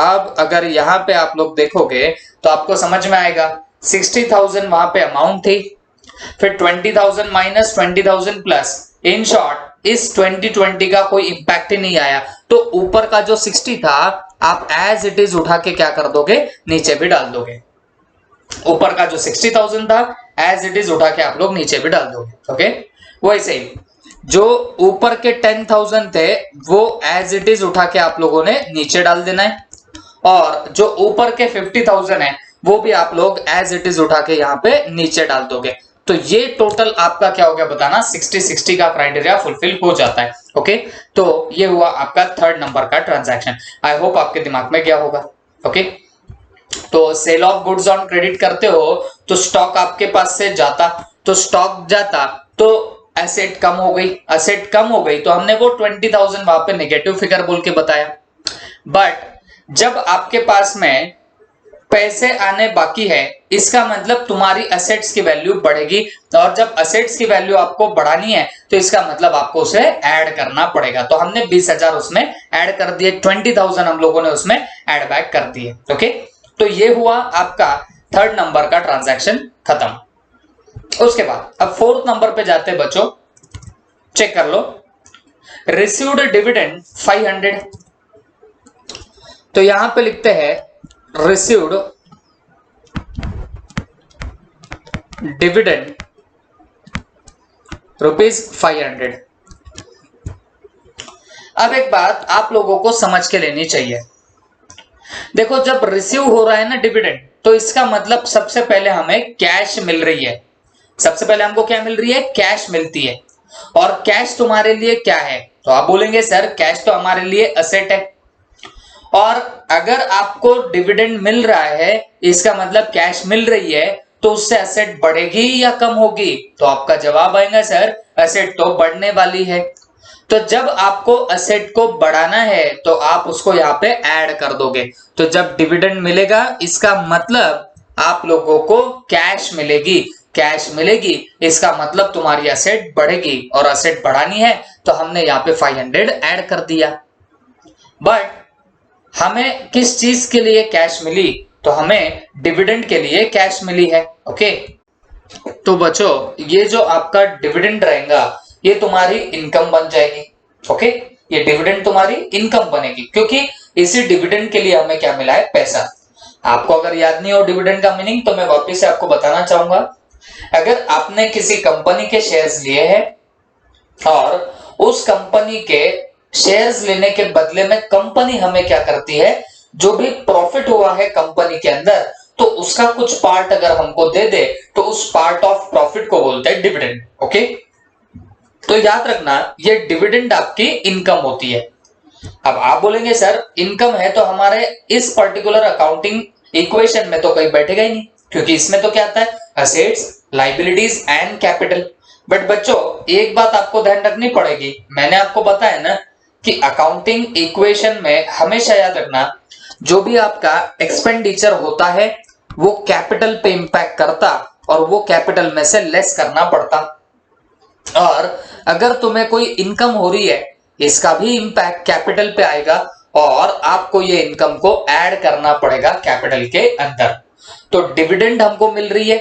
अब अगर यहाँ पे आप लोग देखोगे तो आपको समझ में आएगा, 60,000 वहां पे अमाउंट थी, फिर 20,000 माइनस 20,000 प्लस, इन शॉर्ट इस 2020 का कोई इंपैक्ट ही नहीं आया। तो ऊपर का जो 60 था आप एज इट इज उठा के क्या कर दोगे, नीचे भी डाल दोगे। ऊपर का जो 60,000 था एज इट इज उठा के आप लोग नीचे भी डाल दोगे। ओके, वैसे ही जो ऊपर के 10,000 थे वो एज इट इज उठा के आप लोगों ने नीचे डाल देना है, और जो ऊपर के 50,000 है वो भी आप लोग एज इट इज उठा के यहाँ पे नीचे डाल दोगे। तो ये टोटल आपका क्या हो गया बताना, 60-60 का क्राइटेरिया फुलफिल हो जाता है। ओके, तो ये हुआ आपका थर्ड नंबर का ट्रांजैक्शन। आई होप आपके दिमाग में गया होगा। ओके, तो sale of goods on credit करते हो तो स्टॉक आपके पास से जाता, तो स्टॉक जाता तो एसेट कम हो गई, एसेट कम हो गई तो हमने वो 20,000 वहां पे नेगेटिव फिगर बोल के बताया। बट जब आपके पास में पैसे आने बाकी है, इसका मतलब तुम्हारी एसेट्स की वैल्यू बढ़ेगी, और जब एसेट्स की वैल्यू आपको बढ़ानी है तो इसका मतलब आपको उसे ऐड करना पड़ेगा। तो हमने 20,000 उसमें ऐड कर दिए, 20,000 हम लोगों ने उसमें ऐड बैक कर दिए। ओके, तो ये हुआ आपका थर्ड नंबर का ट्रांजैक्शन खत्म। उसके बाद अब फोर्थ नंबर पे जाते हैं बच्चों, चेक कर लो, रिसीव्ड डिविडेंड 500। तो यहां पे लिखते हैं रिसीव्ड डिविडेंड ₹500। अब एक बात आप लोगों को समझ के लेनी चाहिए, देखो जब रिसीव हो रहा है ना डिविडेंड, तो इसका मतलब सबसे पहले हमें कैश मिल रही है। सबसे पहले हमको क्या मिल रही है, कैश मिलती है। और कैश तुम्हारे लिए क्या है, तो आप बोलेंगे सर कैश तो हमारे लिए असेट है। और अगर आपको डिविडेंड मिल रहा है, इसका मतलब कैश मिल रही है, तो उससे एसेट बढ़ेगी या कम होगी, तो आपका जवाब आएगा सर एसेट तो बढ़ने वाली है। तो जब आपको एसेट को बढ़ाना है तो आप उसको यहाँ पे ऐड कर दोगे। तो जब डिविडेंड मिलेगा इसका मतलब आप लोगों को कैश मिलेगी, कैश मिलेगी इसका मतलब तुम्हारी एसेट बढ़ेगी, और एसेट बढ़ानी है तो हमने यहाँ पे 500 ऐड कर दिया। बट हमें किस चीज के लिए कैश मिली, तो हमें डिविडेंड के लिए कैश मिली है। ओके, तो बच्चों ये जो आपका डिविडेंड रहेगा ये तुम्हारी इनकम बन जाएगी। ओके, ये डिविडेंड तुम्हारी इनकम बनेगी, क्योंकि इसी डिविडेंड के लिए हमें क्या मिला है, पैसा। आपको अगर याद नहीं हो डिविडेंड का मीनिंग, तो मैं वापस से आपको बताना चाहूंगा। अगर आपने किसी कंपनी के शेयर्स लिए हैं और उस कंपनी के शेयर्स लेने के बदले में कंपनी हमें क्या करती है, जो भी प्रॉफिट हुआ है कंपनी के अंदर, तो उसका कुछ पार्ट अगर हमको दे दे तो उस पार्ट ऑफ प्रॉफिट को बोलते हैं डिविडेंड। ओके, तो याद रखना ये डिविडेंड आपकी इनकम होती है। अब आप बोलेंगे सर इनकम है तो हमारे इस पर्टिकुलर अकाउंटिंग इक्वेशन में तो कहीं बैठेगा ही नहीं, क्योंकि इसमें तो क्या आता है, assets, liabilities and capital. But बच्चों एक बात आपको ध्यान रखनी पड़ेगी, मैंने आपको बताया ना कि अकाउंटिंग इक्वेशन में हमेशा याद रखना जो भी आपका एक्सपेंडिचर होता है वो कैपिटल पे इंपैक्ट करता और वो कैपिटल में से लेस करना पड़ता। और अगर तुम्हें कोई इनकम हो रही है इसका भी इंपैक्ट कैपिटल पे आएगा और आपको ये इनकम को ऐड करना पड़ेगा कैपिटल के अंदर। तो डिविडेंड हमको मिल रही है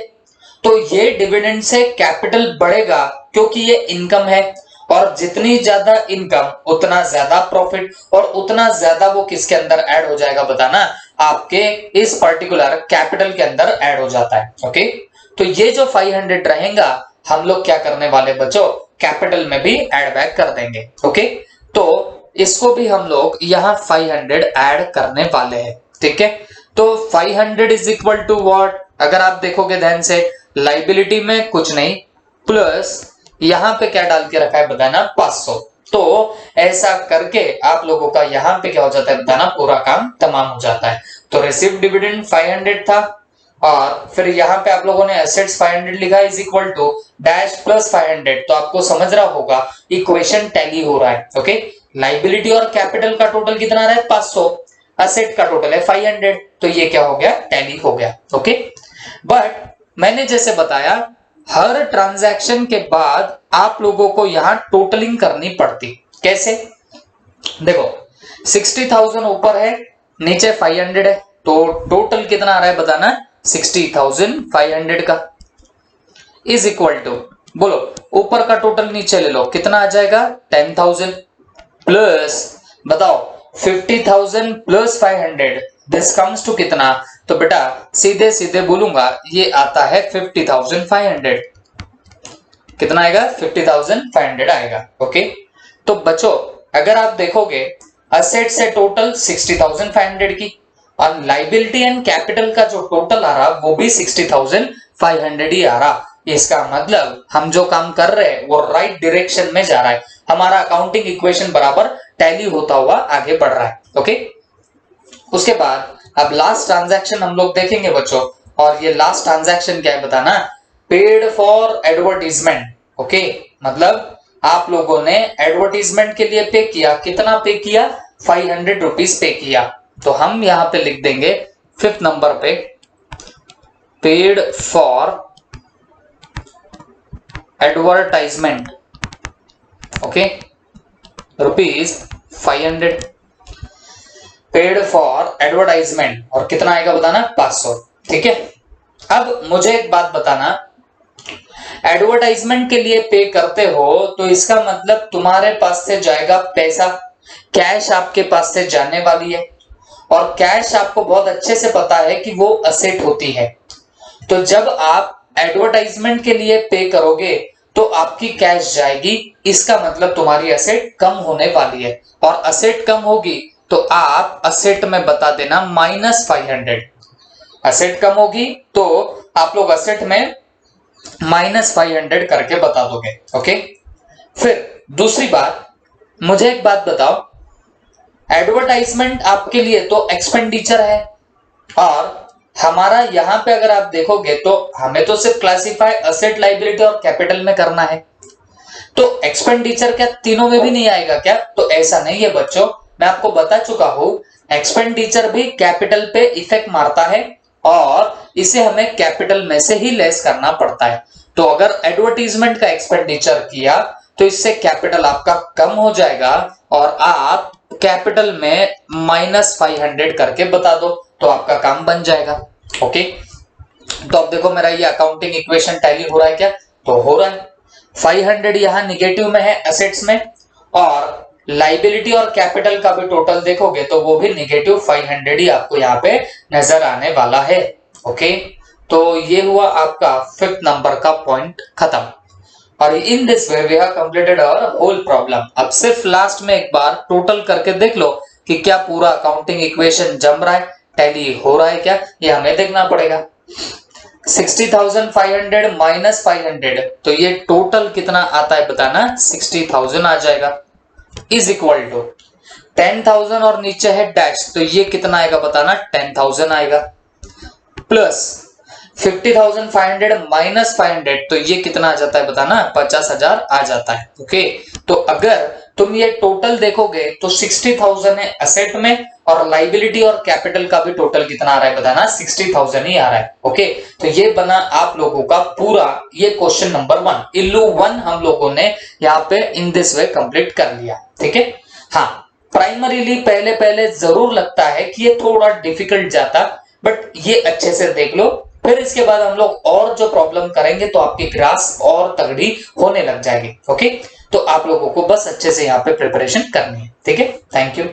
तो ये डिविडेंड से कैपिटल बढ़ेगा क्योंकि ये इनकम है, और जितनी ज्यादा इनकम उतना ज्यादा प्रॉफिट, और उतना ज्यादा वो किसके अंदर ऐड हो जाएगा बताना, आपके इस पर्टिकुलर कैपिटल के अंदर ऐड हो जाता है। ओके, तो ये जो 500 रहेगा हम लोग क्या करने वाले बच्चों, कैपिटल में भी ऐड बैक कर देंगे। ओके, तो इसको भी हम लोग यहाँ 500 ऐड करने वाले हैं। ठीक है, तो 500 इज इक्वल टू व्हाट, अगर आप देखोगे ध्यान से लाइबिलिटी में कुछ नहीं, प्लस यहाँ पे क्या डाल के रखा है बताना, 500। तो ऐसा करके आप लोगों का यहाँ पे क्या हो जाता है बताना, पूरा काम तमाम हो जाता है। तो रिसीव डिविडेंड 500 था, और फिर यहाँ पे आप लोगों ने एसेट्स 500 लिखा is equal to dash plus 500। तो आपको समझ रहा होगा इक्वेशन टैली हो रहा है। ओके, लाइबिलिटी और कैपिटल का टोटल कितना रहा है 500, एसेट का टोटल है 500, तो ये क्या हो गया, टैली हो गया। ओके, बट मैंने जैसे बताया हर ट्रांजैक्शन के बाद आप लोगों को यहां टोटलिंग करनी पड़ती। कैसे, देखो 60,000 ऊपर है, नीचे 500 है, तो टोटल कितना आ रहा है बताना, 60,500 का इज इक्वल टू, बोलो ऊपर का टोटल नीचे ले लो, कितना आ जाएगा 10,000, प्लस बताओ 50,000 प्लस 500 दिस कम्स टू कितना, तो बेटा सीधे सीधे बोलूंगा ये आता है 50,500। कितना आएगा, 50,500 आएगा। ओके, तो बच्चों अगर आप देखोगे असेट से टोटल 60,500 की, और लाइबिलिटी एंड कैपिटल का जो टोटल आ रहा वो भी 60,500 ही आ रहा। इसका मतलब हम जो काम कर रहे हैं वो राइट डायरेक्शन में जा रहा है, हमारा अकाउंटिंग इक्वेशन बराबर टैली होता हुआ आगे बढ़ रहा है। ओके, उसके बाद अब लास्ट ट्रांजैक्शन हम लोग देखेंगे बच्चों, और ये लास्ट ट्रांजैक्शन क्या है बताना, पेड फॉर एडवर्टीजमेंट। ओके, मतलब आप लोगों ने एडवर्टीजमेंट के लिए पे किया, कितना पे किया, 500 रुपीज पे किया। तो हम यहां पे लिख देंगे 5th नंबर पे, paid for advertisement. Okay, rupees 500 paid for advertisement, और कितना आएगा बताना, 500। ठीक है, अब मुझे एक बात बताना, एडवर्टाइजमेंट के लिए पे करते हो तो इसका मतलब तुम्हारे पास से जाएगा पैसा, कैश आपके पास से जाने वाली है, और कैश आपको बहुत अच्छे से पता है कि वो असेट होती है। तो जब आप एडवर्टाइजमेंट के लिए पे करोगे तो आपकी कैश जाएगी, इसका मतलब तुम्हारी असेट कम होने वाली है, और असेट कम होगी तो आप असेट में बता देना -500। असेट कम होगी तो आप लोग असेट में -500 करके बता दोगे। ओके, फिर दूसरी बात, मुझे एक बात बताओ, एडवर्टाइजमेंट आपके लिए तो एक्सपेंडिचर है, और हमारा यहां पे अगर आप देखोगे तो हमें तो सिर्फ क्लासिफाई असेट, लायबिलिटी और कैपिटल में करना है, तो एक्सपेंडिचर क्या तीनों में भी नहीं आएगा क्या? तो ऐसा नहीं है बच्चों, मैं आपको बता चुका हूं, एक्सपेंडिचर भी कैपिटल पे इफेक्ट मारता है और इसे हमें कैपिटल में से ही लेस करना पड़ता है। तो अगर एडवर्टीजमेंट का एक्सपेंडिचर किया तो इससे कैपिटल आपका कम हो जाएगा और आप कैपिटल में -500 करके बता दो तो आपका काम बन जाएगा। ओके, तो अब देखो मेरा ये अकाउंटिंग इक्वेशन टैली हो रहा है क्या? तो हो रहा है। 500 यहां निगेटिव में है एसेट्स में, और लाइबिलिटी और कैपिटल का भी टोटल देखोगे तो वो भी निगेटिव 500 ही आपको यहाँ पे नजर आने वाला है। ओके, तो ये हुआ आपका 5th नंबर का पॉइंट खत्म। और in this way we have completed our whole problem. अब सिर्फ लास्ट में एक बार टोटल करके देख लो कि क्या पूरा अकाउंटिंग इक्वेशन जम रहा है, टैली हो रहा है क्या, ये हमें देखना पड़ेगा। 60,500 -500, तो ये टोटल कितना आता है बताना, 60,000 आ जाएगा, इज इक्वल टू 10,000 और नीचे है डैश, तो ये कितना आएगा बताना, 10,000 आएगा, प्लस 50,500 -500, तो ये कितना आ जाता है बताना, 50,000 आ जाता है। ओके, तो अगर तुम ये टोटल देखोगे तो 60,000 है एसेट में, और लाइबिलिटी और कैपिटल का भी टोटल कितना आ रहा है बताना, 60,000 ही आ रहा है। ओके, तो ये बना आप लोगों का पूरा ये क्वेश्चन नंबर 1, इल्लू 1 हम लोगों ने यहाँ पे इन दिस वे कंप्लीट कर लिया। ठीक है, हाँ, प्राइमरीली पहले पहले जरूर लगता है कि ये थोड़ा डिफिकल्ट जाता, बट ये अच्छे से देख लो, फिर इसके बाद हम लोग और जो प्रॉब्लम करेंगे तो आपकी ग्रास्प और तगड़ी होने लग जाएगी। ओके, तो आप लोगों को बस अच्छे से यहाँ पे प्रिपरेशन करनी है। ठीक है, थैंक यू।